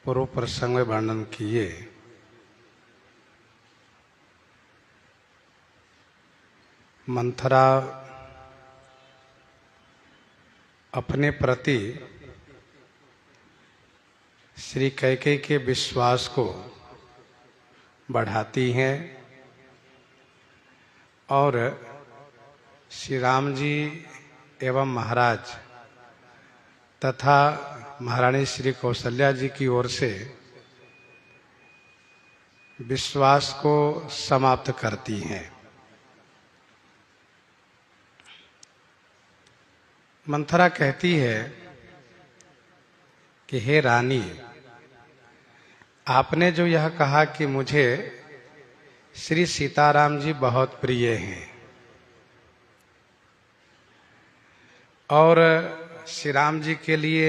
पूर्व प्रसंग में वर्णन किए, मंथरा अपने प्रति श्री कैकेयी के विश्वास को बढ़ाती हैं और श्री राम जी एवं महाराज तथा महारानी श्री कौशल्या जी की ओर से विश्वास को समाप्त करती हैं। मंथरा कहती है कि हे रानी, आपने जो यह कहा कि मुझे श्री सीताराम जी बहुत प्रिय हैं और श्री राम जी के लिए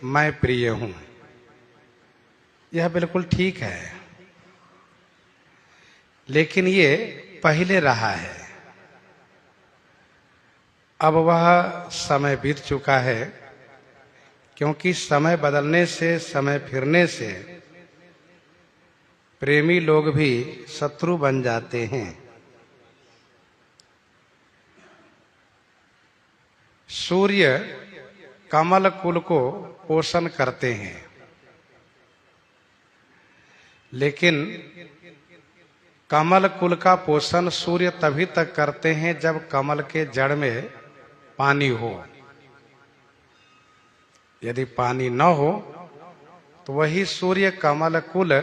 मैं प्रिय हूं, यह बिल्कुल ठीक है, लेकिन ये पहले रहा है। अब वह समय बीत चुका है, क्योंकि समय बदलने से, समय फिरने से प्रेमी लोग भी शत्रु बन जाते हैं। सूर्य कमल कुल को पोषण करते हैं, लेकिन कमल कुल का पोषण सूर्य तभी तक करते हैं जब कमल के जड़ में पानी हो। यदि पानी न हो तो वही सूर्य कमल कुल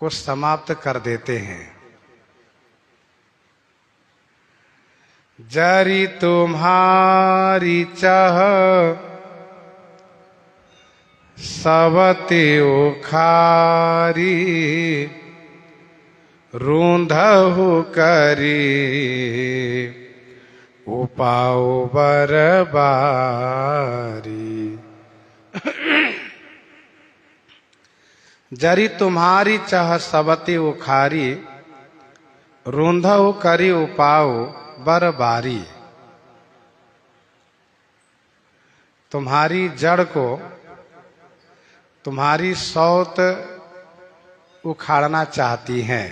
को समाप्त कर देते हैं। जरी तुम्हारी चाह सवती उखारी, रूंधहु करी उपाओ बरबारी। जरी तुम्हारी चाह सवती उखारी, रूंधहु करी उपाओ बरबारी। तुम्हारी जड़ को तुम्हारी सौत उखाड़ना चाहती हैं।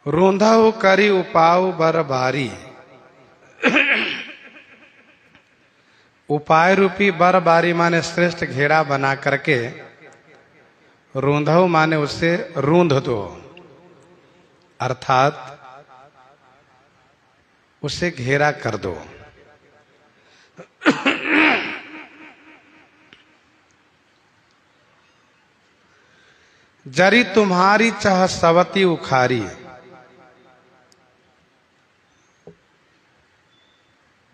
रूंधहु करी उपाओ बरबारी। उपाय रूपी बरबारी माने श्रेष्ठ घेरा बना करके, रूंधहु माने उसे रूंध दो, अर्थात उसे घेरा कर दो। जरी तुम्हारी चाह सवती उखारी,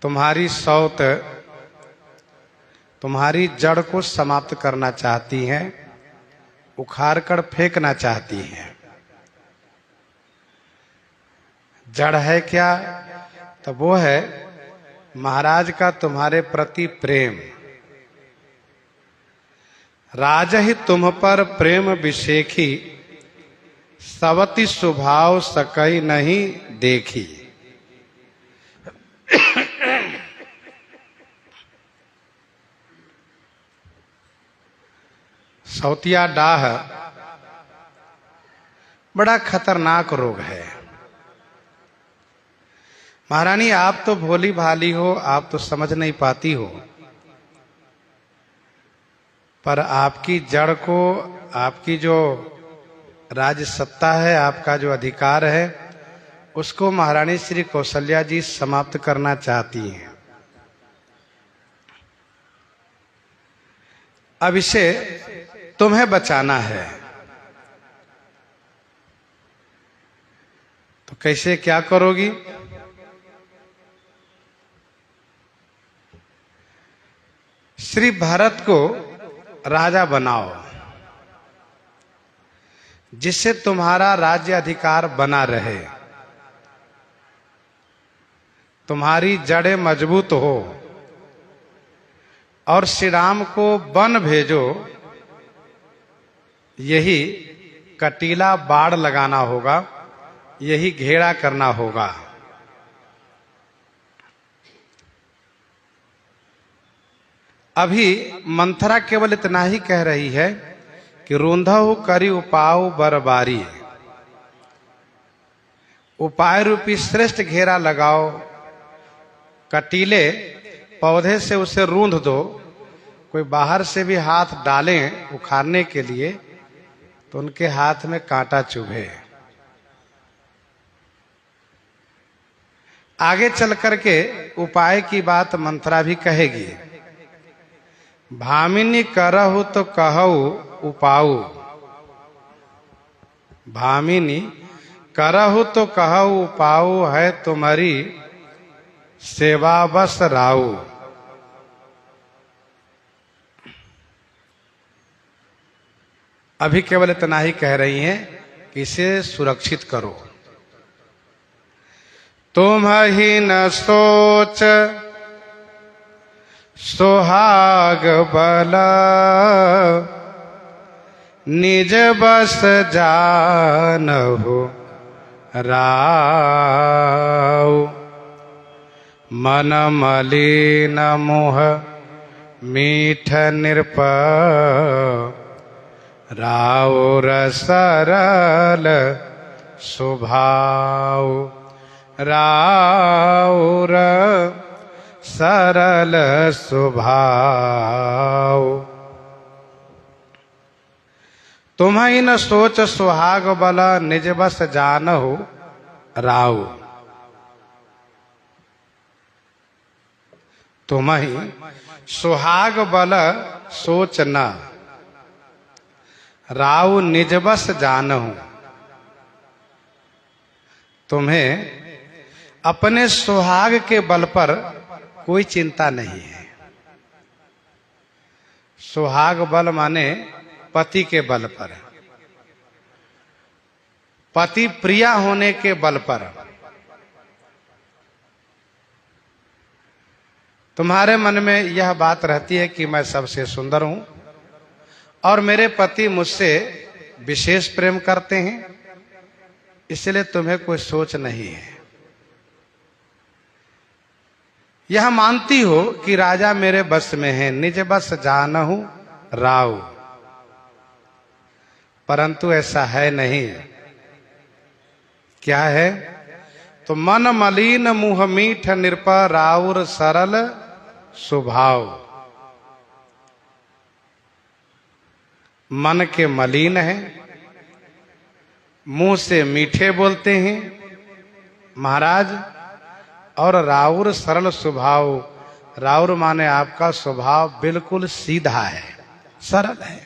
तुम्हारी सौत तुम्हारी जड़ को समाप्त करना चाहती हैं, उखाड़ कर फेंकना चाहती हैं। जड़ है क्या? तो वो है महाराज का तुम्हारे प्रति प्रेम। राजहि तुम पर प्रेम विशेखी, सवती स्वभाव सकई नहीं देखी। सौतिया डाह बड़ा खतरनाक रोग है। महारानी, आप तो भोली भाली हो, आप तो समझ नहीं पाती हो, पर आपकी जड़ को, आपकी जो राज सत्ता है, आपका जो अधिकार है, उसको महारानी श्री कौशल्या जी समाप्त करना चाहती हैं। अब इसे तुम्हें बचाना है, तो कैसे, क्या करोगी? श्री भरत को राजा बनाओ, जिससे तुम्हारा राज्य अधिकार बना रहे, तुम्हारी जड़ें मजबूत हो, और श्री राम को वन भेजो। यही कटीला बाड़ लगाना होगा, यही घेरा करना होगा। अभी मंथरा केवल इतना ही कह रही है कि रूंधहु करी उपाऊ बरबारी, उपाय रूपी श्रेष्ठ घेरा लगाओ, कटीले पौधे से उसे रूंध दो। कोई बाहर से भी हाथ डालें उखाड़ने के लिए तो उनके हाथ में कांटा चुभे। आगे चल करके उपाय की बात मंथरा भी कहेगी। भामिनी करहु तो कहऊ उपाऊ, भामिनी करहु तो कहऊ उपाऊ, है तुम्हारी सेवा बस राऊ। अभी केवल इतना ही कह रही हैं कि इसे सुरक्षित करो। तुम ही न सोच सुहाग बल, निज बस जानहु राऊ। मन मलिन मुह मीठ निरप, राउर सरल स्वभाव, राउर सरल स्वभाव। तुम्हें न सोच सुहाग बल, निज बस जानहु राऊ। तुम्हें सुहाग बल सोच न, राऊ निज बस जानहु। तुम्हें अपने सुहाग के बल पर कोई चिंता नहीं है। सुहाग बल माने पति के बल पर, पति प्रिया होने के बल पर। तुम्हारे मन में यह बात रहती है कि मैं सबसे सुंदर हूं और मेरे पति मुझसे विशेष प्रेम करते हैं, इसलिए तुम्हें कोई सोच नहीं है। यह मानती हो कि राजा मेरे बस में है, निज बस जानहु राऊ। परंतु ऐसा है नहीं। क्या है? तो मन मलिन मुह मीठ निरप, राउर सरल स्वभाव। मन के मलिन है, मुंह से मीठे बोलते हैं महाराज, और राउर सरल स्वभाव। राउर माने आपका स्वभाव बिल्कुल सीधा है, सरल है।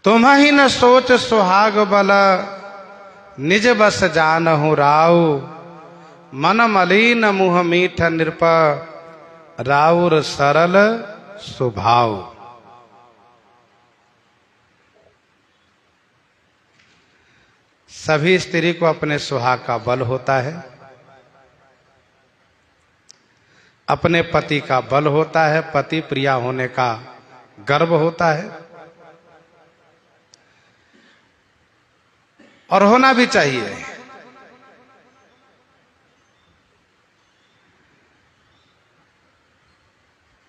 तुम ही न सोच सुहाग बल, निज बस जानहु राऊ। मन मलिन मुह मीठ निरप, राउर सरल स्वभाव। सभी स्त्री को अपने सुहाग का बल होता है, अपने पति का बल होता है, पति प्रिया होने का गर्व होता है, और होना भी चाहिए।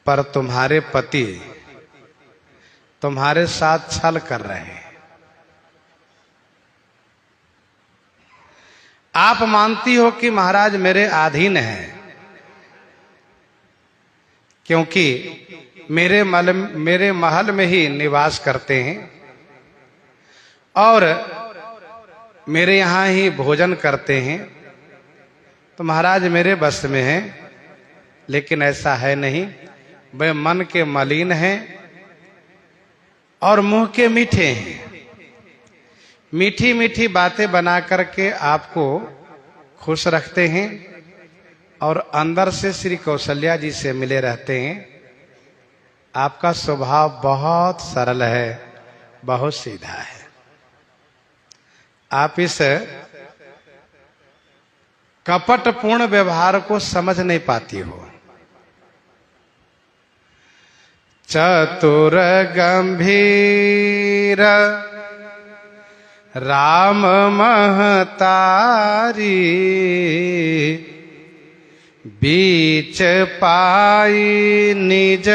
पर तुम्हारे पति तुम्हारे साथ छल कर रहे हैं। आप मानती हो कि महाराज मेरे अधीन हैं, क्योंकि मेरे महल में ही निवास करते हैं और मेरे यहाँ ही भोजन करते हैं, तो महाराज मेरे बस में हैं। लेकिन ऐसा है नहीं। वे मन के मलिन हैं और मुंह के मीठे हैं। मीठी मीठी बातें बना करके आपको खुश रखते हैं और अंदर से श्री कौशल्या जी से मिले रहते हैं। आपका स्वभाव बहुत सरल है, बहुत सीधा है। आप इस कपटपूर्ण व्यवहार को समझ नहीं पाती हो। चतुर गंभीर राम महतारी, बीच पाई निज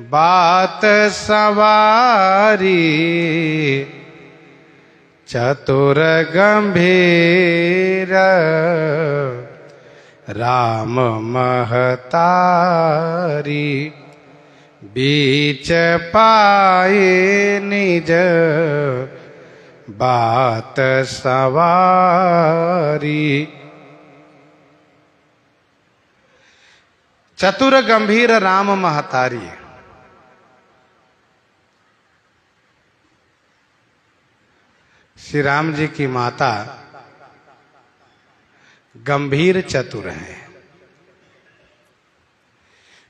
बात सवारी, चतुर गंभीर राम महतारी। बीच पाए निज बात सवारी, चतुर गंभीर राम महतारी। श्री राम जी की माता गंभीर चतुर है।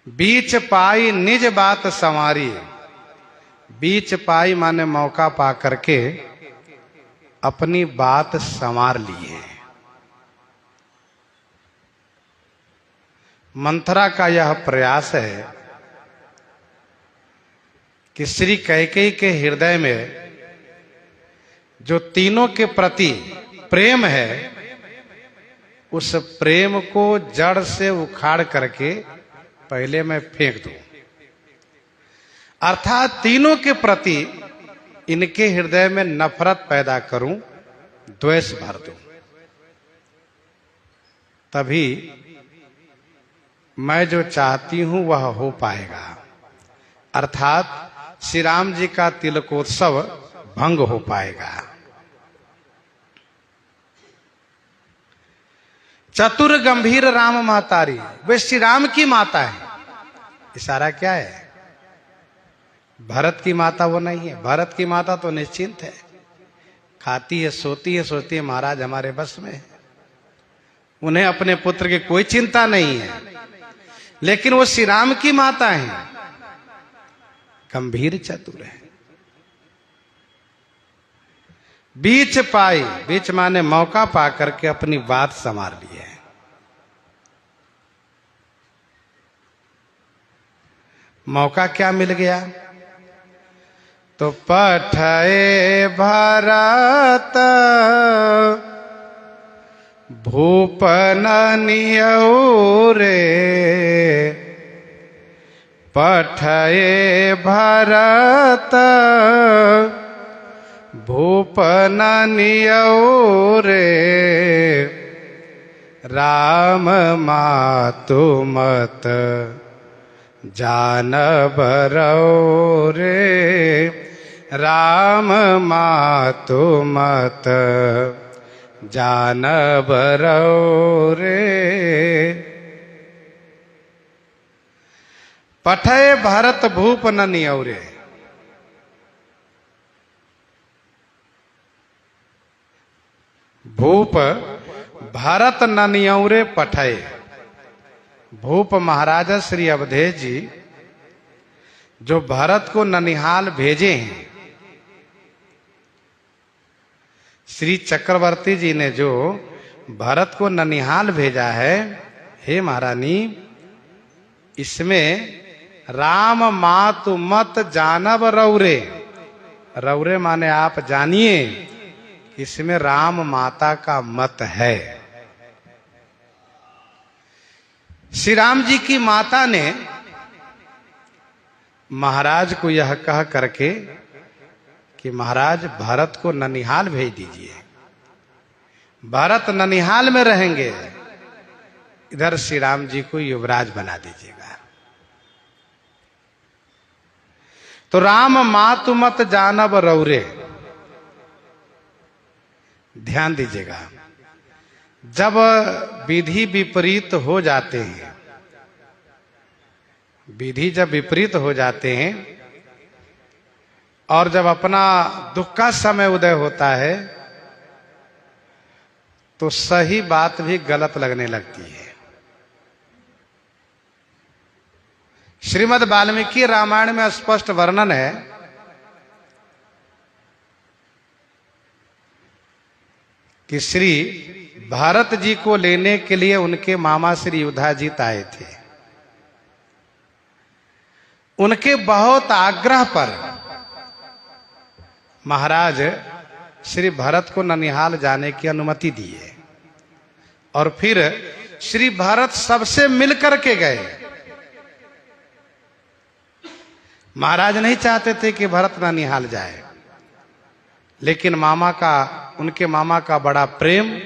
बीच पाई निज बात संवारी, बीच पाई माने मौका पा करके अपनी बात संवार ली है। मंथरा का यह प्रयास है कि श्री कैकेयी के हृदय में जो तीनों के प्रति प्रेम है, उस प्रेम को जड़ से उखाड़ करके पहले मैं फेंक दूं, अर्थात तीनों के प्रति इनके हृदय में नफरत पैदा करूं, द्वेष भर दूं, तभी मैं जो चाहती हूं वह हो पाएगा। अर्थात श्री राम जी का तिलकोत्सव भंग हो पाएगा। चतुर गंभीर राम महतारी, वे श्री राम की माता है। इशारा क्या है? भरत की माता वो नहीं है। भरत की माता तो निश्चिंत है, खाती है, सोती है, सोचती है महाराज हमारे बस में है, उन्हें अपने पुत्र की कोई चिंता नहीं है। लेकिन वो श्री राम की माता है, गंभीर चतुर है। बीच पाई, बीच माने मौका पा करके अपनी बात संवार ली है। मौका क्या मिल गया? तो पठए भरत भूपन नियौरे, पठए भरत भूपन नियौरे, राम मातु मत जानबरौ रे, राम मातु मत जानबरौ रे। पठय भरत भूप न नियौरे, भूप भरत न नियौरे पठय। भूप महाराजा श्री अवधेश जी जो भरत को ननिहाल भेजे हैं, श्री चक्रवर्ती जी ने जो भरत को ननिहाल भेजा है, हे महारानी, इसमें राम मातु मत जानब रौरे, रौरे माने आप जानिए, इसमें राम माता का मत है। श्री राम जी की माता ने महाराज को यह कह करके कि महाराज भरत को ननिहाल भेज दीजिए, भरत ननिहाल में रहेंगे, इधर श्री राम जी को युवराज बना दीजिएगा। तो राम मातु मत जानब रौरे, ध्यान दीजिएगा, जब विधि विपरीत हो जाते हैं, विधि जब विपरीत हो जाते हैं और जब अपना दुख का समय उदय होता है, तो सही बात भी गलत लगने लगती है। श्रीमद् वाल्मीकि रामायण में स्पष्ट वर्णन है कि श्री भरत जी को लेने के लिए उनके मामा श्री युधाजीत आए थे। उनके बहुत आग्रह पर महाराज श्री भरत को ननिहाल जाने की अनुमति दी है। और फिर श्री भरत सबसे मिलकर के गए। महाराज नहीं चाहते थे कि भरत ननिहाल जाए, लेकिन उनके मामा का बड़ा प्रेम,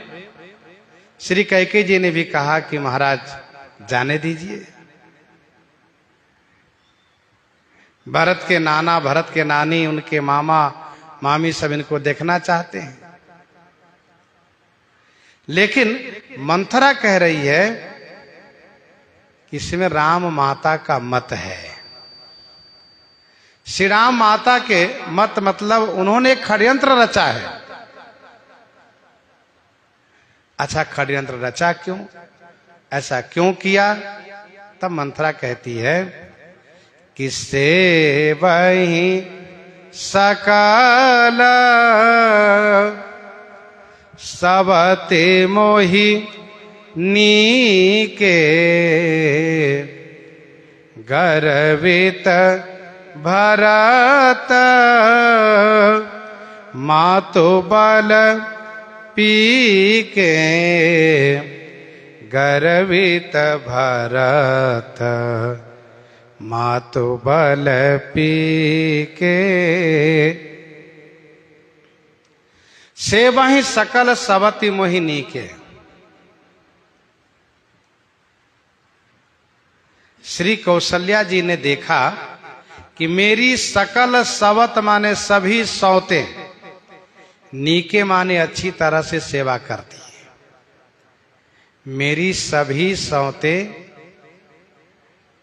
श्री कैकेयी जी ने भी कहा कि महाराज जाने दीजिए। भरत के नाना, भरत के नानी, उनके मामा मामी सब इनको देखना चाहते हैं। लेकिन मंथरा कह रही है कि इसमें राम माता का मत है। श्री राम माता के मत मतलब उन्होंने एक षड्यंत्र रचा है। अच्छा, षड्यंत्र रचा क्यों, ऐसा क्यों किया? तब मंथरा कहती है कि से वही सकल सबते मोहि नीके, गर्वित भरत मातु बल पीके, गर्वित भरत मातु बल पीके, से वही सकल सवति मोहिनी के। श्री कौशल्या जी ने देखा कि मेरी सकल सवत माने सभी सौते, नीके माने अच्छी तरह से सेवा करती है। मेरी सभी सौते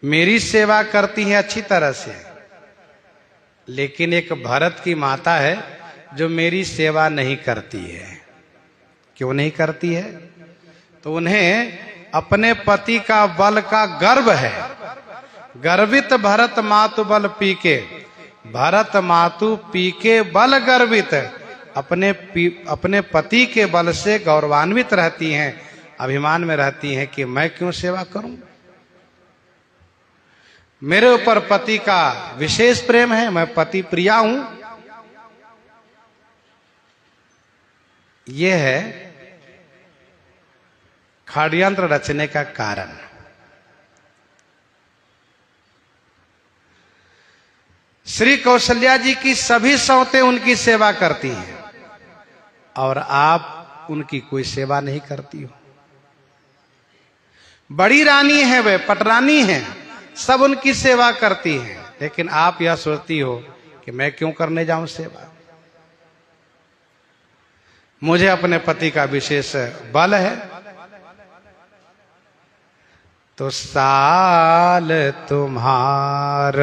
मेरी सेवा करती हैं अच्छी तरह से, लेकिन एक भरत की माता है जो मेरी सेवा नहीं करती है। क्यों नहीं करती है? तो उन्हें अपने पति का बल का गर्व है। गर्वित भरत मातु बल पीके, भरत मातु पीके बल गर्वित, अपने पति के बल से गौरवान्वित रहती हैं, अभिमान में रहती हैं कि मैं क्यों सेवा करूं। मेरे ऊपर पति का विशेष प्रेम है, मैं पति प्रिया हूं। यह है षड्यंत्र रचने का कारण। श्री कौशल्या जी की सभी सौतें उनकी सेवा करती हैं और आप उनकी कोई सेवा नहीं करती हो। बड़ी रानी है, वे पटरानी हैं, सब उनकी सेवा करती हैं, लेकिन आप यह सोचती हो कि मैं क्यों करने जाऊं सेवा। मुझे अपने पति का विशेष बल है। तो साल तुम्हार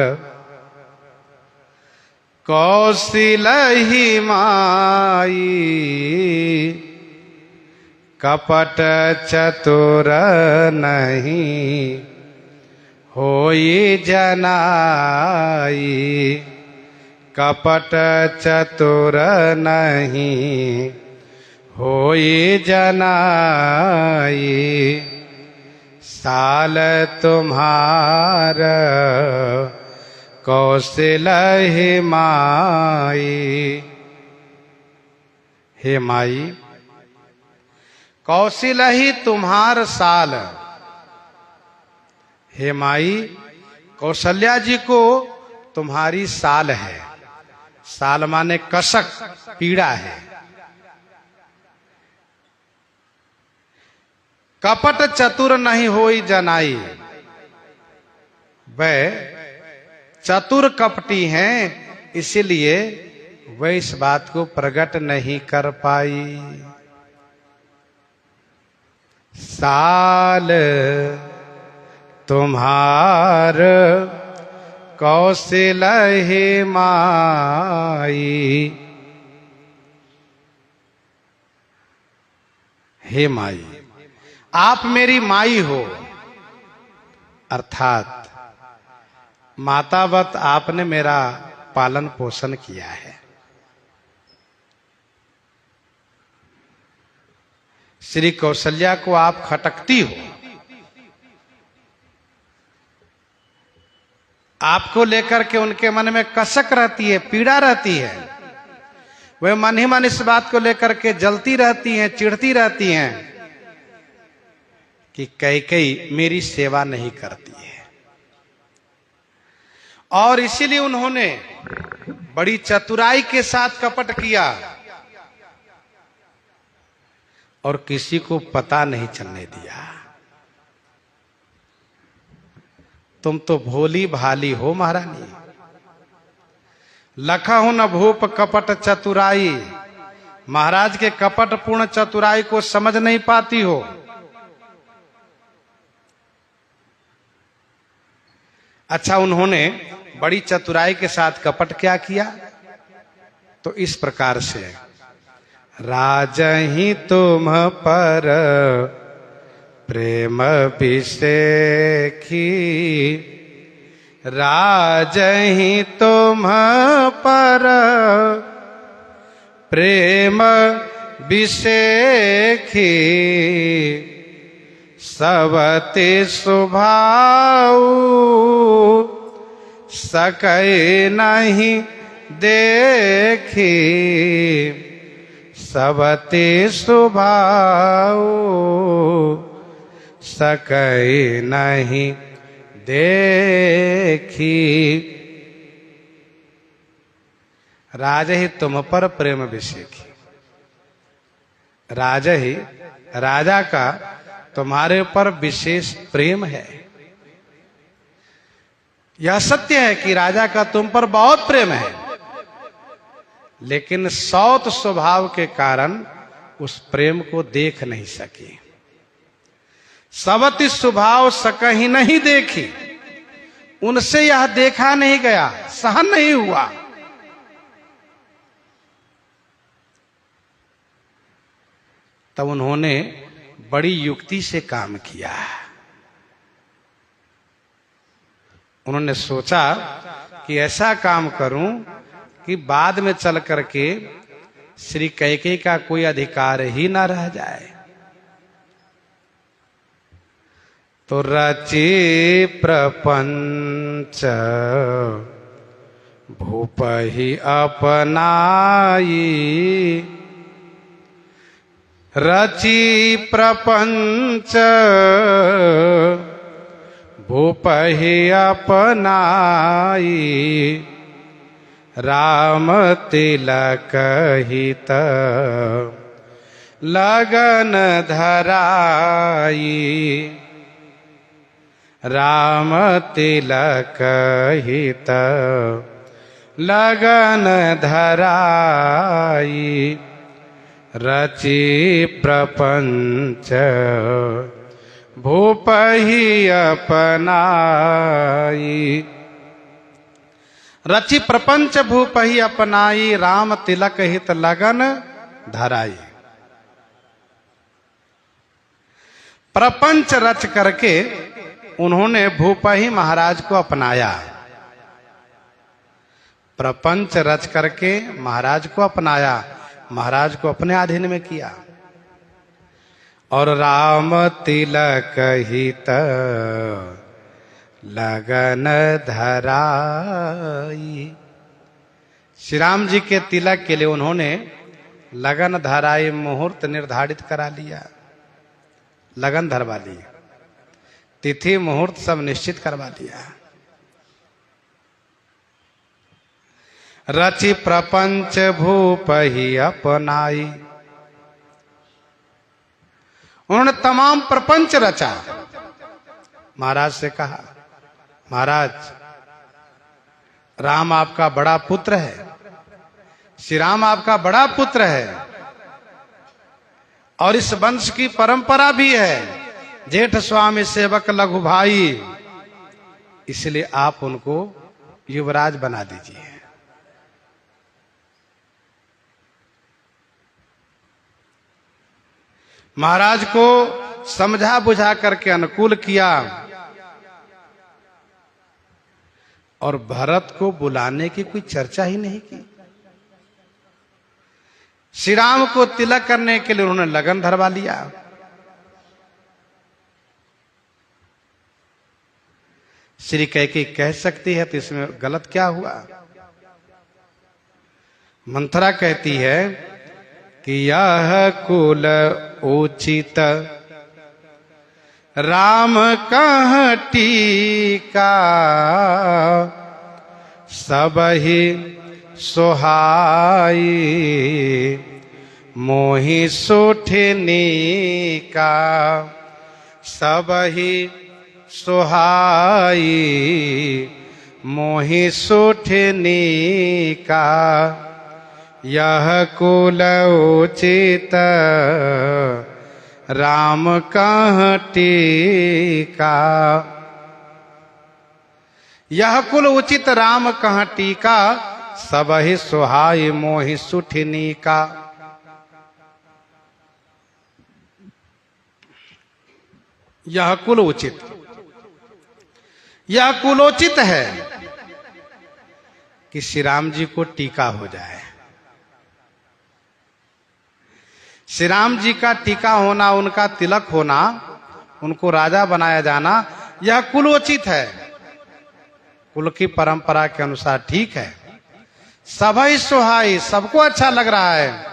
कौशलहि माई, कपट चतुर नहीं होई जनाई, कपट चतुर नहीं होई जनाई, साल तुम्हार कौशलहि माई। हे माई, कौशलहि तुम्हार साल। हे माई, कौशल्या जी को तुम्हारी साल है। साल माने कसक, पीड़ा है। कपट चतुर नहीं होई जनाई, वह चतुर कपटी हैं, इसीलिए वह इस बात को प्रकट नहीं कर पाई। साल तुम्हार कौशलहि माई। हे माई, आप मेरी माई हो, अर्थात मातावत आपने मेरा पालन पोषण किया है। श्री कौशल्या को आप खटकती हो, आपको लेकर के उनके मन में कसक रहती है, पीड़ा रहती है। वे मन ही मन इस बात को लेकर के जलती रहती हैं, चिढ़ती रहती हैं कि कैकेयी मेरी सेवा नहीं करती है, और इसीलिए उन्होंने बड़ी चतुराई के साथ कपट किया और किसी को पता नहीं चलने दिया। तुम तो भोली भाली हो महारानी, लखहु न भूप कपट चतुराई। महाराज के कपट पूर्ण चतुराई को समझ नहीं पाती हो। अच्छा, उन्होंने बड़ी चतुराई के साथ कपट क्या किया? तो इस प्रकार से, राजहि तुम पर प्रेम बिसेखी, राजहि तुम पर प्रेम बिसेखी, सबते स्वभाव सकै नहीं देखी, सबते स्वभाव सकै नहीं देखी। राजहि तुम पर प्रेम बिसेखी, राजहि राजा का तुम्हारे ऊपर विशेष प्रेम है। यह सत्य है कि राजा का तुम पर बहुत प्रेम है, लेकिन सौत स्वभाव के कारण उस प्रेम को देख नहीं सकी। सबति स्वभाव सकहि नहीं देखी, उनसे यह देखा नहीं गया, सहन नहीं हुआ। तब उन्होंने बड़ी युक्ति से काम किया। उन्होंने सोचा कि ऐसा काम करूं कि बाद में चल करके श्री कैकेयी का कोई अधिकार ही ना रह जाए। तो रचि प्रपंच भूपहि अपनाई, रचि प्रपंच भूपहि अपनाई, राम तिलक हित लगन धराई, राम तिलक हित लगन धराई, रचि प्रपंच भूपहि अपनाई, रचि प्रपंच भूपहि अपनाई, राम तिलक हित लगन धराई। प्रपंच रच करके उन्होंने भूपहि महाराज को अपनाया। प्रपंच रच करके महाराज को अपनाया, महाराज को अपने अधीन में किया। और राम तिलक हित लगन धराई, श्री राम जी के तिलक के लिए उन्होंने लगन धराई, मुहूर्त निर्धारित करा लिया, लगन धरवा ली, तिथि मुहूर्त सब निश्चित करवा लिया। रचि प्रपंच भूपहि अपनाई, उन्होंने तमाम प्रपंच रचा। महाराज से कहा, महाराज राम आपका बड़ा पुत्र है, श्री राम आपका बड़ा पुत्र है, और इस वंश की परंपरा भी है, जेठ स्वामी सेवक लघु भाई, इसलिए आप उनको युवराज बना दीजिए। महाराज को समझा बुझा करके अनुकूल किया, और भरत को बुलाने की कोई चर्चा ही नहीं की। श्री राम को तिलक करने के लिए उन्होंने लगन धरवा लिया। श्री कैकेयी कह सकती है तो इसमें गलत क्या हुआ? मंथरा कहती है कि यह कुल उचित राम कहाँ टीका, सबहि सोहाई, मोहि सुठनी का, सबहि सोहाई, मोहि सुठनी का, यह कुल उचित राम कहाँ टीका। यह कुल उचित राम कहाँ टीका, सबहि सुहाई मोहि सुठनी का। यह कुल उचित, यह कुलोचित है कि श्री राम जी को टीका हो जाए। श्री राम जी का टीका होना, उनका तिलक होना, उनको राजा बनाया जाना, यह कुलोचित है, कुल की परंपरा के अनुसार ठीक है। सभई सुहाई, सबको अच्छा लग रहा है।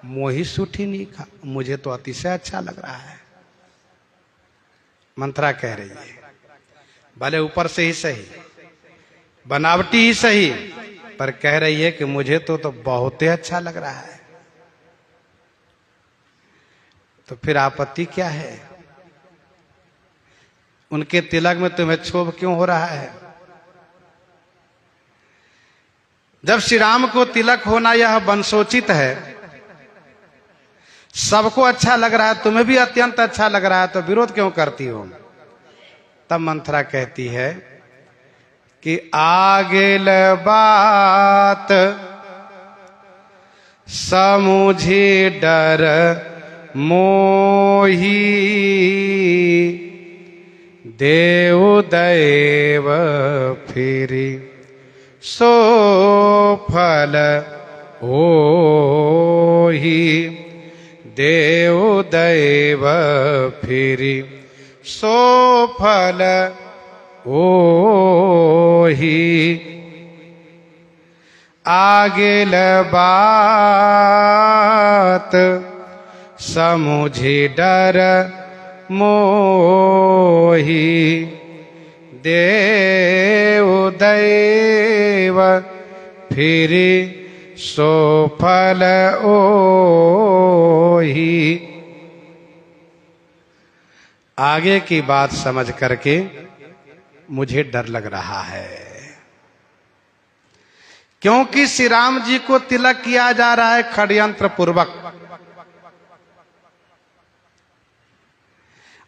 मोहि सुठी नहीं खा, मुझे तो अतिशय अच्छा लग रहा है। मंत्रा कह रही है, भले ऊपर से ही सही, बनावटी ही सही, पर कह रही है कि मुझे तो बहुत ही अच्छा लग रहा है। तो फिर आपत्ति क्या है? उनके तिलक में तुम्हें क्षोभ क्यों हो रहा है? जब श्री राम को तिलक होना यह वंशोचित है, सबको अच्छा लग रहा है, तुम्हें भी अत्यंत अच्छा लग रहा है, तो विरोध क्यों करती हो? तब मंथरा कहती है कि आगेल बात समुझी डर मोही, देव दैव फिरी सो फल ओही, देव दैव फिरी सो फल ओही। आगेल बात समुझी डर मोही, देव दैव फिरी सो फल ओही। आगे की बात समझ करके मुझे डर लग रहा है, क्योंकि श्री राम जी को तिलक किया जा रहा है षड्यंत्र पूर्वक।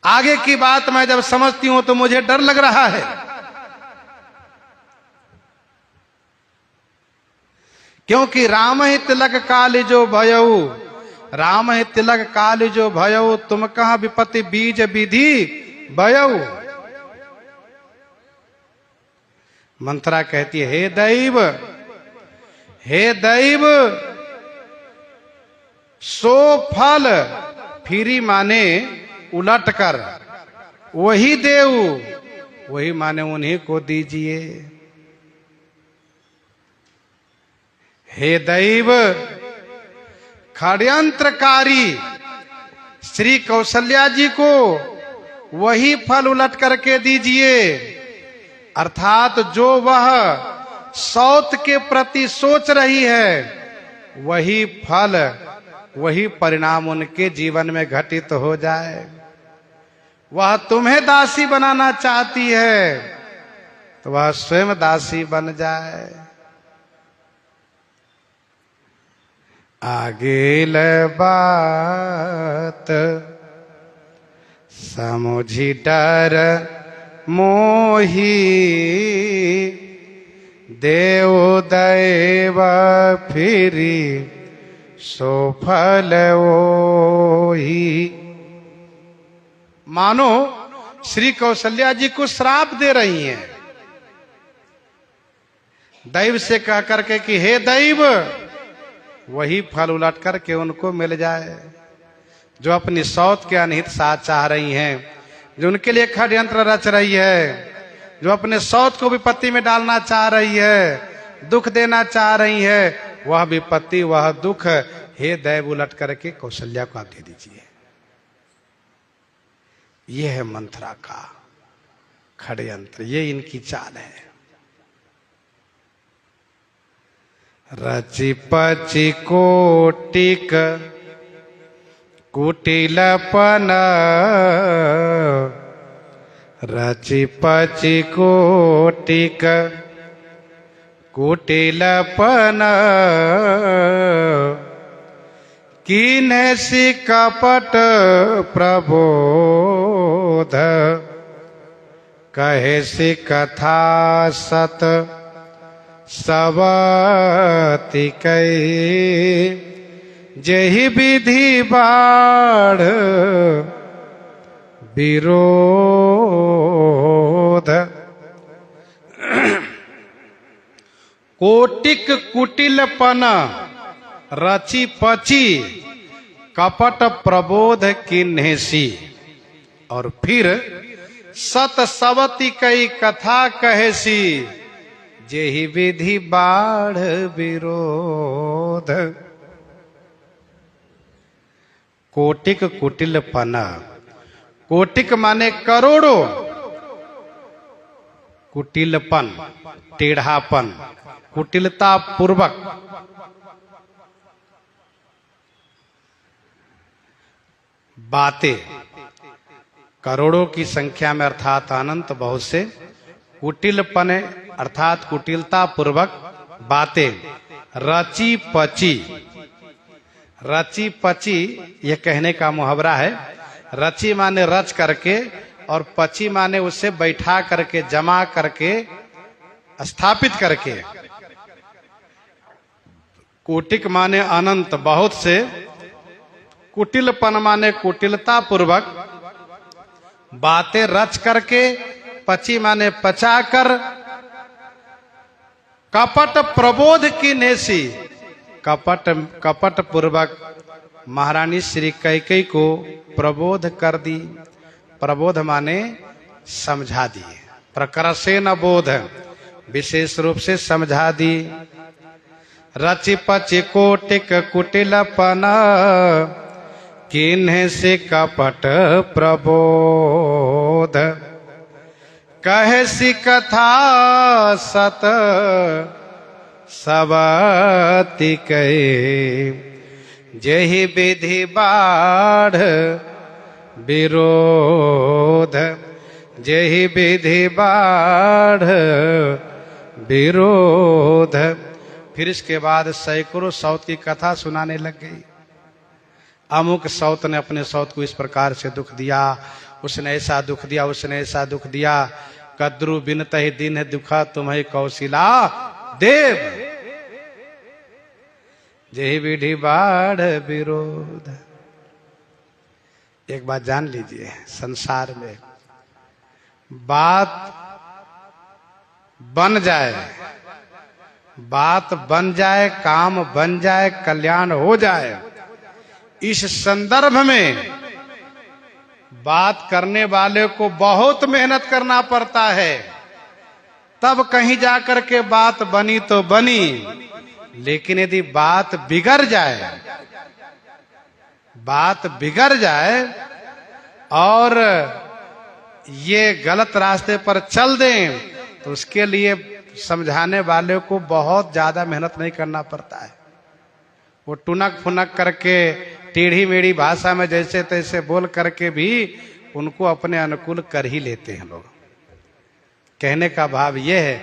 आगे की बात मैं जब समझती हूं तो मुझे डर लग रहा है, क्योंकि राम ही तिलक काल जो भयऊ, राम ही तिलक काल जो भयऊ, तुम कहाँ विपत्ति बीज विधि भयऊ। मंत्रा कहती है, हे दैव, हे दैव, सो फल, फिरी माने उलट कर, वही देव, वही माने उन्हीं को दीजिए। हे दैव, षड्यंत्रकारी श्री कौशल्या जी को वही फल उलट करके दीजिए, अर्थात जो वह सौत के प्रति सोच रही है, वही फल, वही परिणाम उनके जीवन में घटित हो जाए। वह तुम्हें दासी बनाना चाहती है तो वह स्वयं दासी बन जाए। आगेल बात समुझी डर मोही, देव दैव फिरी सो फल ओही। मानो श्री कौशल्या जी को श्राप दे रही हैं, दैव से कह करके कि हे दैव, वही फल उलट करके उनको मिल जाए जो अपनी सौत के अनहित साथ चाह रही हैं, जो उनके लिए षड्यंत्र रच रही है, जो अपने सौत को विपत्ति में डालना चाह रही है, दुख देना चाह रही है, वह विपत्ति, वह दुख, हे दैव, उलट करके कौशल्या को आप दे दीजिए। ये है मंथरा का षड्यंत्र, ये इनकी चाल है। रचि पचि कोटिक कुटिलपन, रचि पचि कोटिक कुटिलपन, कीन्हसि कपट प्रबोध, कहेसि कथा सत सबति कही, जेहि विधि बाढ़ विरोध। कोटिक कुटिलपन, रचि पचि कपट प्रबोध किन्हेसी, और फिर सत सबति कई कथा कहेसी, जेहि विधि बाढ़ विरोध। कोटिक कुटिलपन, कोटिक माने करोड़ों, कुटिलपन टेढ़ापन, कुटिलता पूर्वक, बातें करोड़ों की संख्या में अर्थात अनंत बहुत से, कुटिलपन अर्थात कुटिलता पूर्वक बातें। रचि पचि, रचि पचि यह कहने का मुहावरा है। रचि माने रच करके और पचि माने उसे बैठा करके, जमा करके, स्थापित करके। कोटिक माने अनंत बहुत से, कुटिलपन माने कुटिलता पूर्वक बातें रच करके, पचि माने पचाकर, कपट प्रबोध की नेसी, कपट पूर्वक महारानी श्री कैकेयी को प्रबोध कर दी। प्रबोध माने समझा दिए, प्रकरसे न बोध, विशेष रूप से समझा दी। रचि पचि कोटिक कुटिलपन, किन्हसि कपट प्रबोध, कहेसि कथा सत सबति कही, जेहि विधि बाढ़ विरोध, जेहि विधि बाढ़ विरोध। फिर इसके बाद सैकड़ों सौत की कथा सुनाने लग गई। अमुक सौत ने अपने सौत को इस प्रकार से दुख दिया, उसने ऐसा दुख दिया, उसने ऐसा दुख दिया। कद्रु बिनतहि दीन दुखा तुम्हें कौशिला देव, जेहि विधि बाढ़ विरोध। एक बात जान लीजिए, संसार में बात बन जाए, बात बन जाए, काम बन जाए, कल्याण हो जाए, इस संदर्भ में बात करने वाले को बहुत मेहनत करना पड़ता है। तब कहीं जाकर के बात बनी तो बनी, लेकिन यदि बात बिगड़ जाए, बात बिगड़ जाए और ये गलत रास्ते पर चल दें, तो उसके लिए समझाने वाले को बहुत ज्यादा मेहनत नहीं करना पड़ता है। वो टुनक फुनक करके, टेढ़ी मेढ़ी भाषा में जैसे तैसे बोल करके भी उनको अपने अनुकूल कर ही लेते हैं लोग। कहने का भाव यह है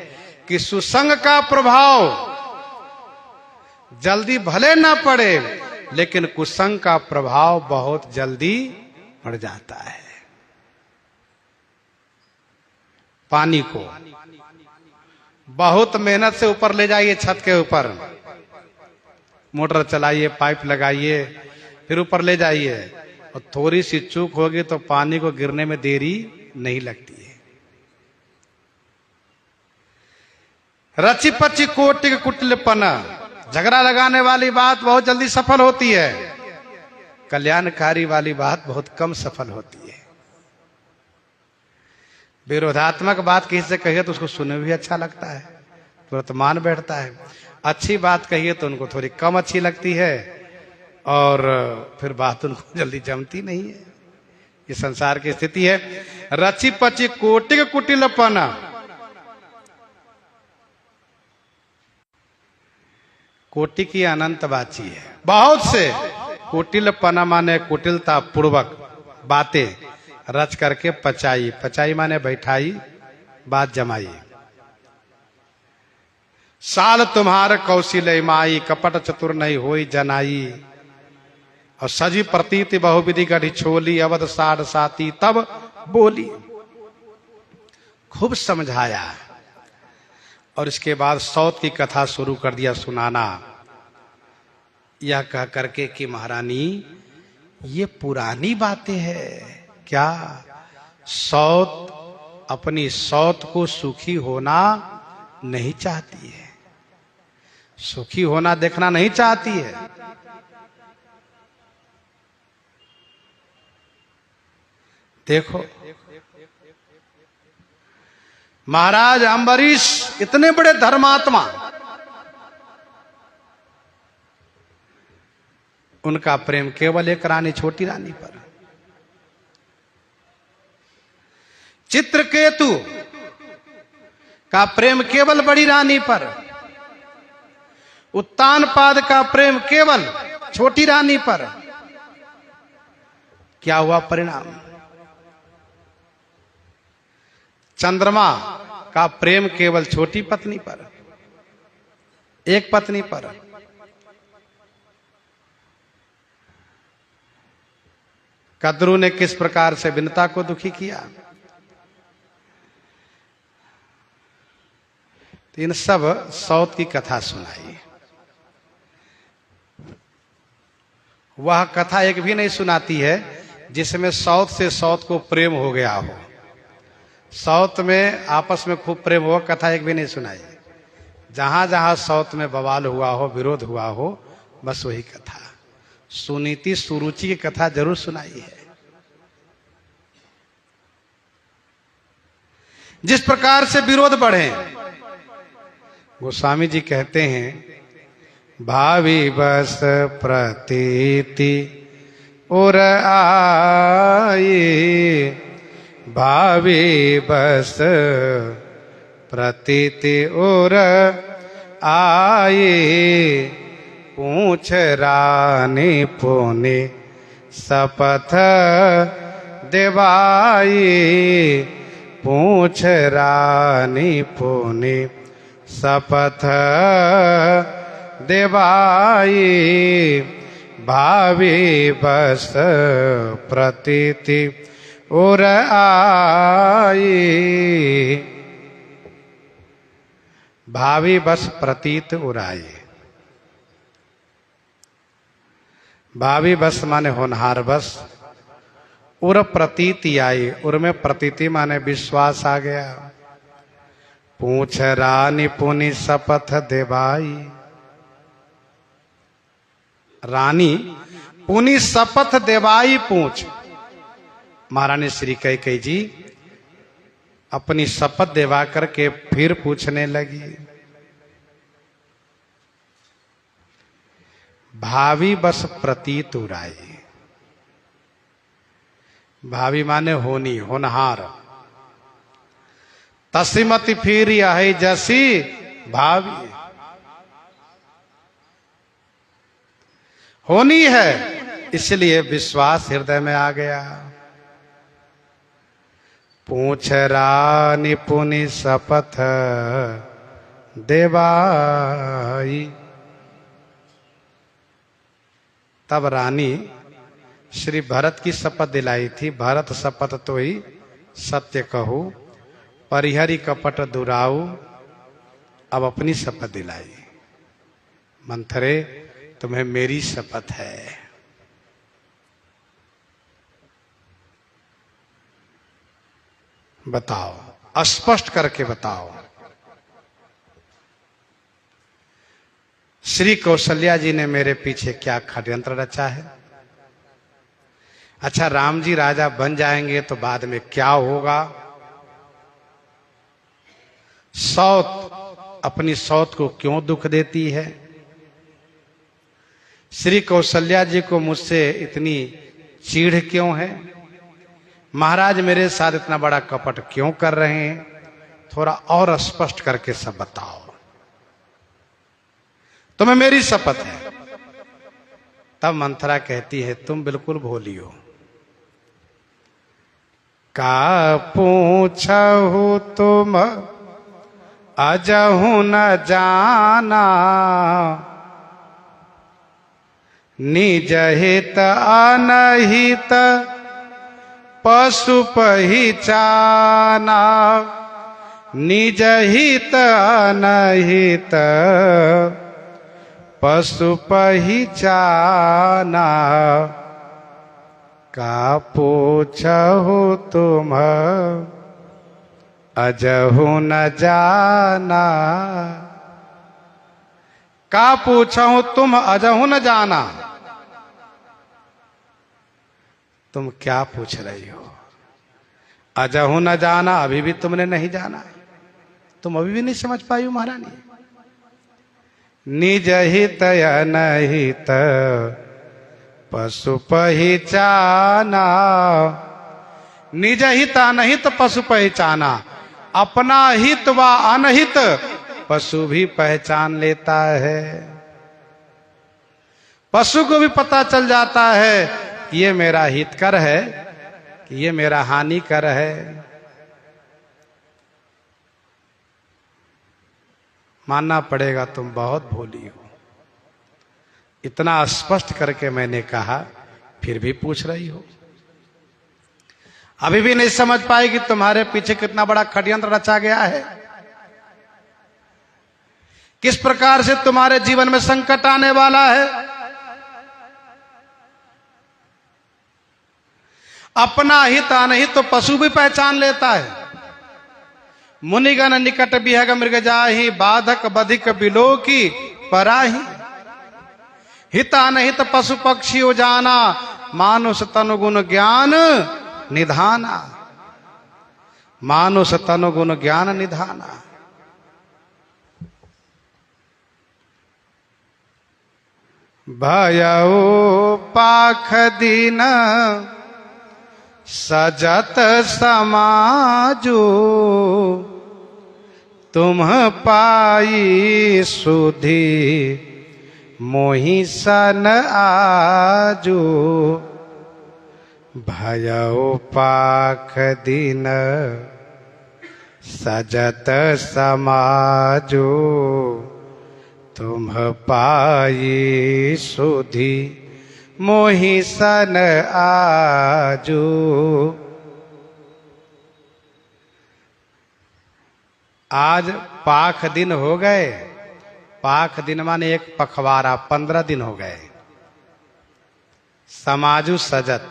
कि सुसंग का प्रभाव जल्दी भले ना पड़े, लेकिन कुसंग का प्रभाव बहुत जल्दी पड़ जाता है। पानी को बहुत मेहनत से ऊपर ले जाइए, छत के ऊपर मोटर चलाइए, पाइप लगाइए, फिर ऊपर ले जाइए, और थोड़ी सी चूक होगी तो पानी को गिरने में देरी नहीं लगती है। रचि पचि कोटिक कुटिलपन, झगड़ा लगाने वाली बात बहुत जल्दी सफल होती है, कल्याणकारी वाली बात बहुत कम सफल होती है। विरोधात्मक बात किसी से कहिए तो उसको सुनने भी अच्छा लगता है, तुरंत मान बैठता है। अच्छी बात कहिए तो उनको थोड़ी कम अच्छी लगती है, और फिर बात उनको जल्दी जमती नहीं है। ये संसार की स्थिति है। रची पची कोटिक कुटिलपना, कोटि की अनंत बाची है, बहुत से। कुटिलपना माने कुटिलता पूर्वक बातें रच करके पचाई, पचाई माने बैठाई, बात जमाई। साल तुम्हार कौशिलय माई, कपट चतुर नहीं होई जनाई। और सजी प्रतीति बहुविधि गढ़ी छोली, अवध साढ़ साती तब बोली। खूब समझाया और इसके बाद सौत की कथा शुरू कर दिया सुनाना, यह कह करके कि महारानी ये पुरानी बातें हैं क्या? सौत अपनी सौत को सुखी होना नहीं चाहती है, सुखी होना देखना नहीं चाहती है। देखो महाराज अम्बरीश इतने बड़े धर्मात्मा, उनका प्रेम केवल एक रानी, छोटी रानी पर। चित्रकेतु का प्रेम केवल बड़ी रानी पर। उत्तानपाद का प्रेम केवल छोटी रानी पर। क्या हुआ परिणाम? चंद्रमा का प्रेम केवल छोटी पत्नी पर, एक पत्नी पर। कद्रू ने किस प्रकार से विनता को दुखी किया। तो इन सब सौत की कथा सुनाई। वह कथा एक भी नहीं सुनाती है जिसमें सौत से सौत को प्रेम हो गया हो। सौत में आपस में खूब प्रेम हो, कथा एक भी नहीं सुनाई। जहां जहां सौत में बवाल हुआ हो, विरोध हुआ हो, बस वही कथा। सुनीति सुरुचि की कथा जरूर सुनाई है। जिस प्रकार से विरोध बढ़े, गोस्वामी जी कहते हैं, भावी बस प्रतीति उर आई, भावी बस प्रतीति उर आई, पूछ रानी पुनि शपथ देवाई, पूछ रानी पुनि शपथ देवाई, भावी बस प्रतीति उर आई। भावी बस प्रतीत उराई। भावी बस माने होनहार बस, उर प्रतीति आई। उर में प्रतीति माने विश्वास आ गया। पूछ रानी पुनि शपथ देवाई, रानी पुनि शपथ देवाई पूछ। महारानी श्री कैकेयी जी अपनी शपथ देवा करके फिर पूछने लगी। भावी बस प्रतीत उराई। भावी माने होनी, होनहार। तसिमति फिर यही जसी भावी, होनी है इसलिए विश्वास हृदय में आ गया। पूछ रानी पुनि शपथ देवाई। तब रानी श्री भरत की शपथ दिलाई थी। भरत शपथ तो ही सत्य कहूं, परिहरि कपट दुराऊ। अब अपनी शपथ दिलाई, मंथरे तुम्हें मेरी शपथ है। बताओ, स्पष्ट करके बताओ। श्री कौशल्या जी ने मेरे पीछे क्या षड्यंत्र रचा है? अच्छा, राम जी राजा बन जाएंगे तो बाद में क्या होगा? सौत अपनी सौत को क्यों दुख देती है? श्री कौशल्या जी को मुझसे इतनी चीड़ क्यों है? महाराज मेरे साथ इतना बड़ा कपट क्यों कर रहे हैं, थोड़ा और स्पष्ट करके सब बताओ। तुम्हें मेरी शपथ है। तब मंथरा कहती है तुम बिल्कुल भोली हो। का पूछहु तुम अजहु न जाना, निज हित अनहित पशु पहिचाना, निज हित अनहित पशु पहिचाना, का पूछहु तुम अजहु न जाना। का पूछहु तुम अजहु न जाना, तुम क्या पूछ रही हो? अजहु न जाना, अभी भी तुमने नहीं जाना, तुम अभी भी नहीं समझ पाई हो महारानी। निज हित अनहित पशु पहिचाना, निज हित अनहित पशु पहिचाना, अपना हित व अनहित पशु भी पहचान लेता है। पशु को भी पता चल जाता है कि ये मेरा हितकर है कि ये मेरा हानिकर है। मानना पड़ेगा तुम बहुत भोली हो। इतना स्पष्ट करके मैंने कहा, फिर भी पूछ रही हो। अभी भी नहीं समझ पाई कि तुम्हारे पीछे कितना बड़ा षड्यंत्र रचा गया है, किस प्रकार से तुम्हारे जीवन में संकट आने वाला है। अपना हित अनहित तो पशु भी पहचान लेता है। मुनिगण निकट बिहग मृग जाहि, बाधक बधिक बिलो की पराही, हित अनहित पशु पक्षी उजाना, मानुष तनु गुण ज्ञान निधाना, मानुष तनु गुण ज्ञान निधाना। भयउ पाख दीन सजत समाजो, तुम पाई सुधी मोहि सन आजो। भयउ पाख दीन सजत समाजो, तुम पाई सुधी मोहि सन आजो। आज पाख दिन हो गए। पाख दिन माने एक पखवारा, 15 दिन हो गए। समाजु सजत,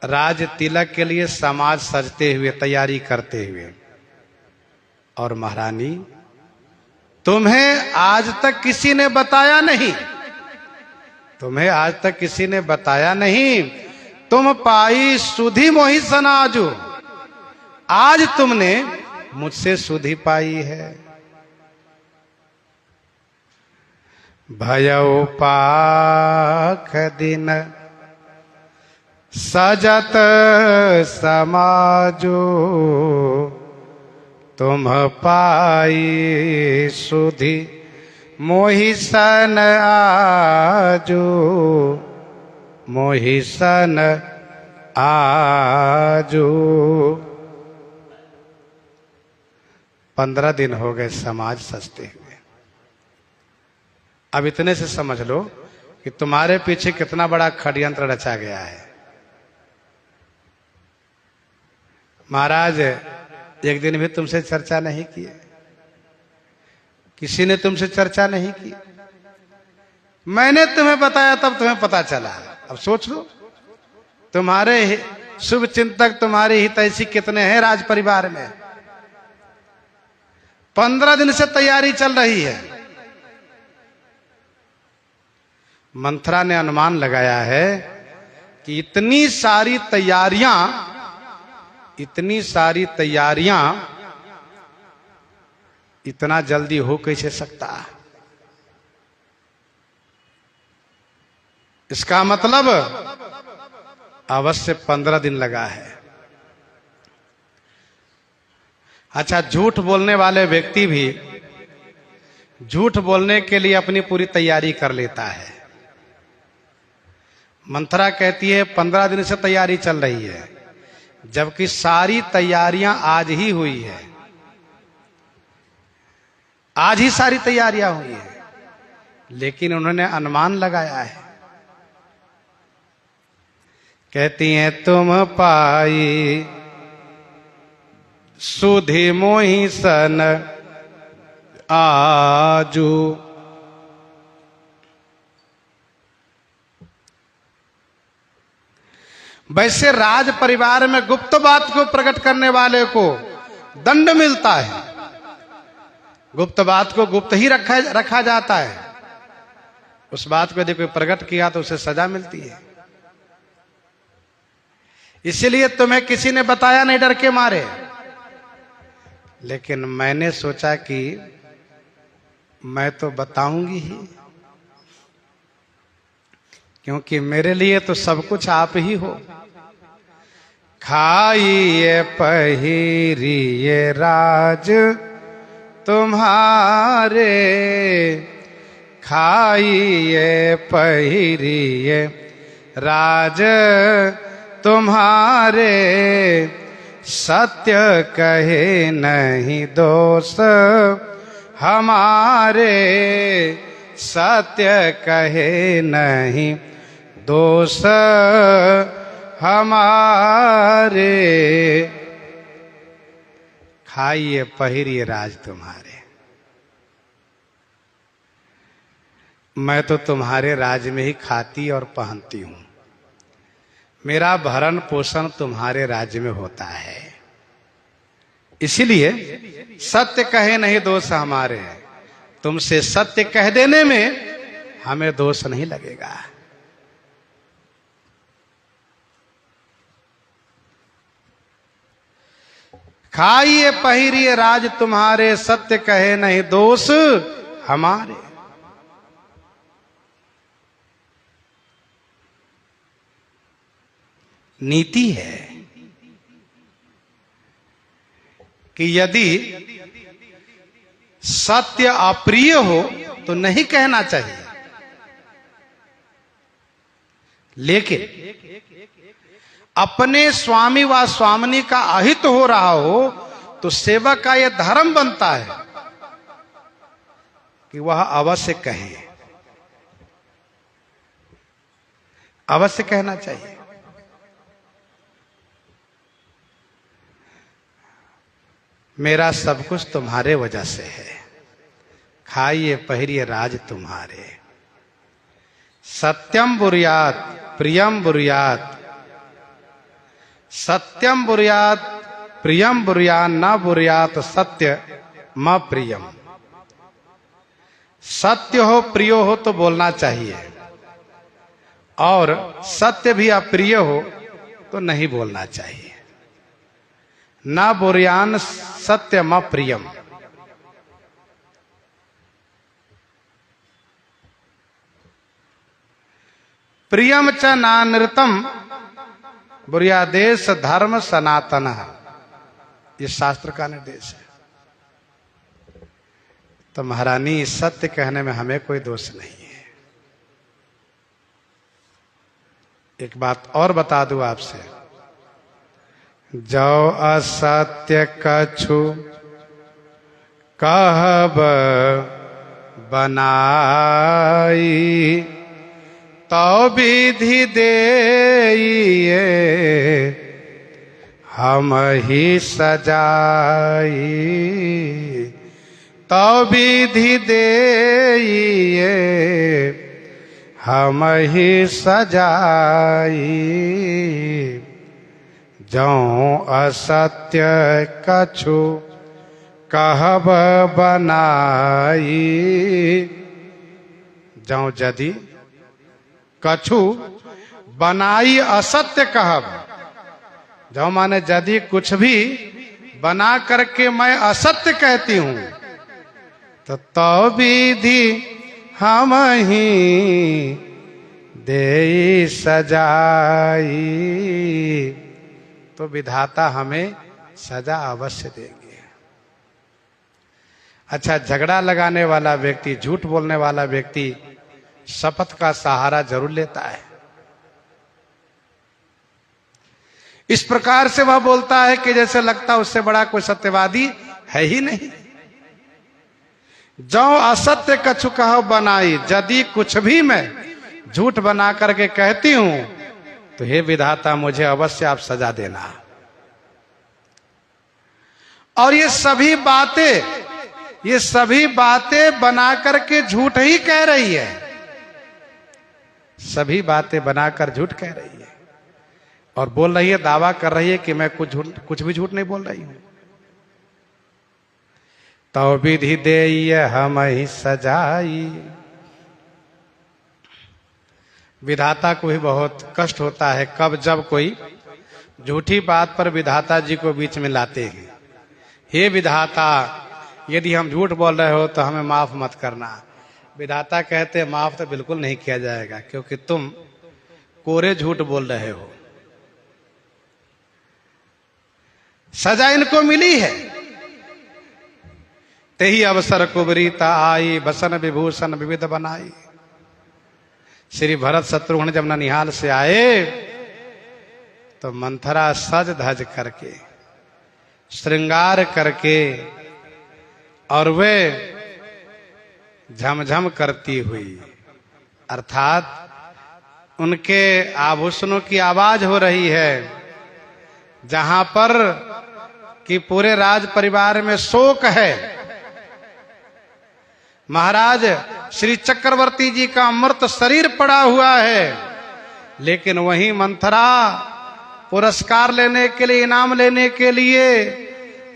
राज तिलक के लिए समाज सजते हुए, तैयारी करते हुए। और महारानी तुम्हें आज तक किसी ने बताया नहीं, तुम्हें आज तक किसी ने बताया नहीं, तुम पाई सुधी मोहि सनाजो, आज तुमने मुझसे सुधी पाई है। भयउ पाख दिन सजत समाजो, तुम पाई सुधी मोहि सन आजो, मोहि सन आजो। 15 दिन हो गए समाज सजते हुए। अब इतने से समझ लो कि तुम्हारे पीछे कितना बड़ा षड्यंत्र रचा गया है। महाराज एक दिन भी तुमसे चर्चा नहीं की, किसी ने तुमसे चर्चा नहीं की। मैंने तुम्हें बताया तब तुम्हें पता चला। अब सोच लो, तुम्हारे शुभ चिंतक, तुम्हारे हितैषी कितने हैं राज परिवार में। 15 दिन से तैयारी चल रही है। मंथरा ने अनुमान लगाया है कि इतनी सारी तैयारियां इतना जल्दी हो कैसे सकता है। इसका मतलब अवश्य 15 दिन लगा है। अच्छा, झूठ बोलने वाले व्यक्ति भी झूठ बोलने के लिए अपनी पूरी तैयारी कर लेता है। मंथरा कहती है 15 दिन से तैयारी चल रही है, जबकि सारी तैयारियां आज ही हुई है। आज ही सारी तैयारियां हुई है, लेकिन उन्होंने अनुमान लगाया है। कहती हैं तुम पाई सुधि मोहि सन आजू। वैसे राज परिवार में गुप्त बात को प्रकट करने वाले को दंड मिलता है। गुप्त बात को गुप्त ही रखा जाता है। उस बात को यदि कोई प्रकट किया तो उसे सजा मिलती है। इसीलिए तुम्हें किसी ने बताया नहीं डर के मारे, लेकिन मैंने सोचा कि मैं तो बताऊंगी ही, क्योंकि मेरे लिए तो सब कुछ आप ही हो। खाइए पहिरिए राज तुम्हारे, खाइए पहिरिए राज तुम्हारे, सत्य कहे नहीं दोष हमारे, सत्य कहे नहीं दोष हमारे। खाइए पहिरिए राज तुम्हारे। मैं तो तुम्हारे राज में ही खाती और पहनती हूं। मेरा भरण पोषण तुम्हारे राज्य में होता है। इसीलिए सत्य कहे नहीं दोष हमारे। तुमसे सत्य कह देने में हमें दोष नहीं लगेगा। खाइए पहिरिए राज तुम्हारे, सत्य कहे नहीं दोष हमारे। नीति है कि यदि सत्य अप्रिय हो तो नहीं कहना चाहिए, लेकिन अपने स्वामी व स्वामिनी का अहित हो रहा हो तो सेवक का यह धर्म बनता है कि वह अवश्य कहे, अवश्य कहना चाहिए। मेरा सब कुछ तुम्हारे वजह से है। खाइए पहिरिए राज तुम्हारे। सत्यम बुर्यात प्रियम बुर्यात, सत्यम बुर्यात प्रियम बुर्यात, न बुर्यात सत्य म प्रियम। सत्य हो प्रिय हो तो बोलना चाहिए, और सत्य भी अप्रिय हो तो नहीं बोलना चाहिए। न बुर्यान सत्यम प्रियम। प्रियम च नानृतम बुर्यादेश धर्म सनातन। ये शास्त्र का निर्देश है। तो महारानी, सत्य कहने में हमें कोई दोष नहीं है। एक बात और बता दूं आपसे, जो असत्य कछु कहब बनाई, तो विधि देइए हम ही सजाई, तो विधि देइए हम ही सजाई। जो असत्य कछु कहब बनाई, जो यदि कछु बनाई असत्य कहब, जो माने यदि कुछ भी बना करके मैं असत्य कहती हूं तो विधि हम ही दे सजाई, तो विधाता हमें सजा अवश्य देंगे। अच्छा, झगड़ा लगाने वाला व्यक्ति, झूठ बोलने वाला व्यक्ति शपथ का सहारा जरूर लेता है। इस प्रकार से वह बोलता है कि जैसे लगता उससे बड़ा कोई सत्यवादी है ही नहीं। जो असत्य कछु कहो बनाई, यदि कुछ भी मैं झूठ बना करके कहती हूं तो हे विधाता मुझे अवश्य आप सजा देना। और ये सभी बातें बना करके झूठ ही कह रही है, सभी बातें बनाकर झूठ कह रही है और बोल रही है, दावा कर रही है कि मैं कुछ भी झूठ नहीं बोल रही हूं। तो विधि देय हम ही सजाई। विधाता को भी बहुत कष्ट होता है कब जब कोई झूठी बात पर विधाता जी को बीच में लाते हैं। हे विधाता, यदि हम झूठ बोल रहे हो तो हमें माफ मत करना। विधाता कहते हैं माफ तो बिल्कुल नहीं किया जाएगा, क्योंकि तुम कोरे झूठ बोल रहे हो। सजा इनको मिली है। तेही अवसर कुबरीता आई, बसन विभूषण विविध बनाई। श्री भरत शत्रुघ्न जब ननिहाल से आए तो मंथरा सज धज करके, श्रृंगार करके और वे झमझम करती हुई, अर्थात उनके आभूषणों की आवाज हो रही है, जहां पर कि पूरे राज परिवार में शोक है। महाराज श्री चक्रवर्ती जी का अमृत शरीर पड़ा हुआ है, लेकिन वहीं मंथरा पुरस्कार लेने के लिए, इनाम लेने के लिए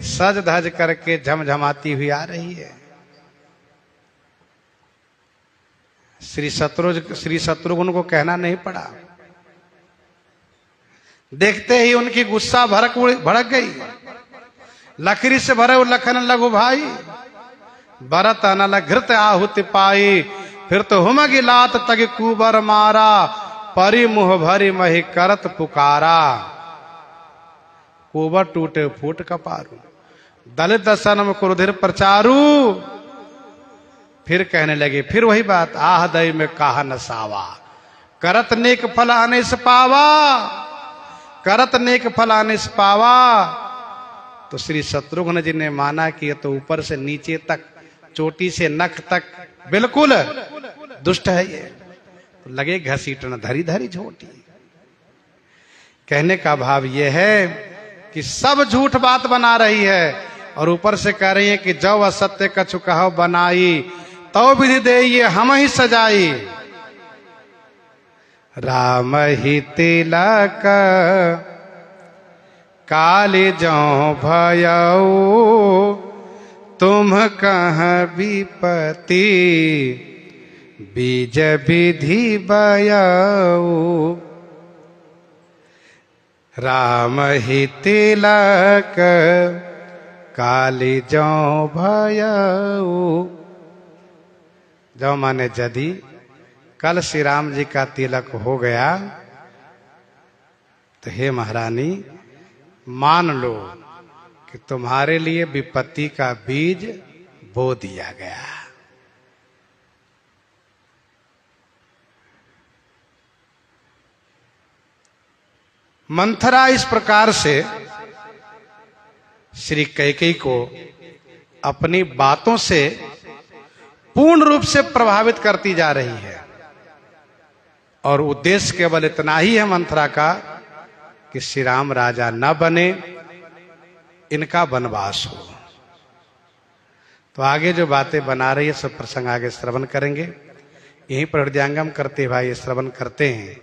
सज धज करके झमझमाती हुई आ रही है। श्री शत्रुघ्न को कहना नहीं पड़ा, देखते ही उनकी गुस्सा भड़क गई। लकड़ी से भरे लखन लघु भाई, भरत अनल घृत आहुति पाई। फिर तो हुम गिलात तग कुबर मारा, परि मुह भरी मही करत पुकारा। कुबर टूटे फूट कपारू, दलित दसनम क्रोधिर प्रचारू। फिर कहने लगे, फिर वही बात, आह दई में काह नसावा, करत नेक फल अनिस पावा, करत नेक फल अनिस पावा। तो श्री शत्रुघ्न जी ने माना कि ये तो ऊपर से नीचे तक, चोटी से नख तक बिल्कुल दुष्ट है ये, तो लगे घसीटना धरी धरी झोटी। कहने का भाव यह है कि सब झूठ बात बना रही है और ऊपर से कह रही है कि जब असत्य कछु कहो बनाई, तो विधि दे ये हम ही सजाई। राम ही तिलक काली जो भयऊ, तुम कह विपति बीज विधि बयऊ। राम ही तिलक काली जो भयऊ। जो माने यदि कल श्री राम जी का तिलक हो गया तो हे महारानी मान लो कि तुम्हारे लिए विपत्ति का बीज बो दिया गया। मंथरा इस प्रकार से श्री कैकेयी को अपनी बातों से पूर्ण रूप से प्रभावित करती जा रही है और उद्देश्य केवल इतना ही है मंथरा का कि श्री राम राजा न बने, इनका वनवास हो। तो आगे जो बातें बना रही है सब प्रसंग आगे श्रवण करेंगे। यहीं पर हृदयांगम करते भाई श्रवण करते हैं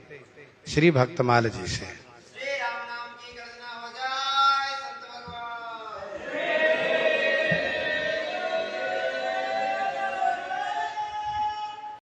श्री भक्तमाल जी से।